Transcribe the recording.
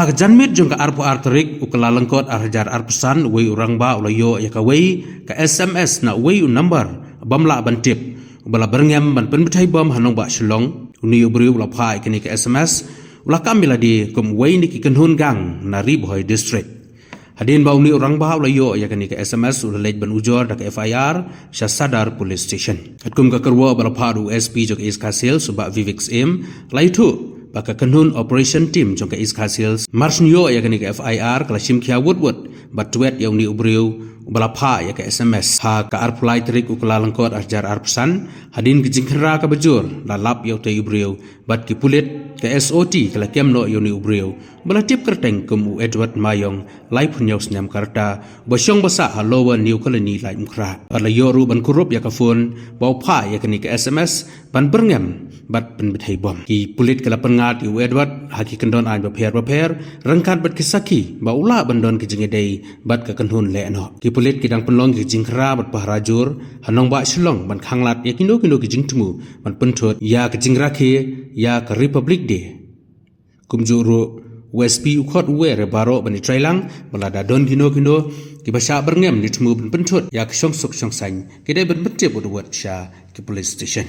Ha janmit jong ka arpo arterik ukala lengkot arjar arpesan wei urang ba ulayo ya ka wei ka SMS na wei number bamla bantip ubala berngem ban penbetai bom hanong ba shlong uni ubri ula phai kini ka SMS ula kamila di kum wei ni ki kenhun gang na Riboy district hadin ba uni urang ba ulayo ya kini ka SMS ula lej ban ujor dak FIR sya sadar police station atkum ka kerwa bala phadu SP jok is kasil suba Vivix M laitu baka kanun operation team jong ka iskasil marsnyo ya kani ka FIR kala simkhia woodwood batwet yang ni ubriu ubala pha ya ka SMS ha ka arpulai trik ukala langkot arjar arpsan hadin ki jingkhra ka bajur la lap yau te ubriu bat ki pulit ka SOT kala kemno yo ni ubriu bala tip kerteng kum Edward Mayong lai phunyaw snyam karta basyong basa ha lower new colony lai mukra ala yoru ban kurup ya ka phone bau pha ya kani ka SMS ban berngem bat pen bethai bom ki pulit kala pengat yu Edward haki kendon an baper rengkat bat kisaki ba ula bandon ki jingedei bat ka kanhun le no ki pulit kidang penlong ki jingkra bat pahrajur hanong ba shlong ban khanglat ya kindo ki jingtmu ban penthot ya ki jingra ke ya ka Republic Day kumjuru USP ukhot uwe baro bani trailang balada don kino ki basha berngem ni tmu ban penthot ya ki shong suk shong sany ki dai ban betep udwat sha ki police station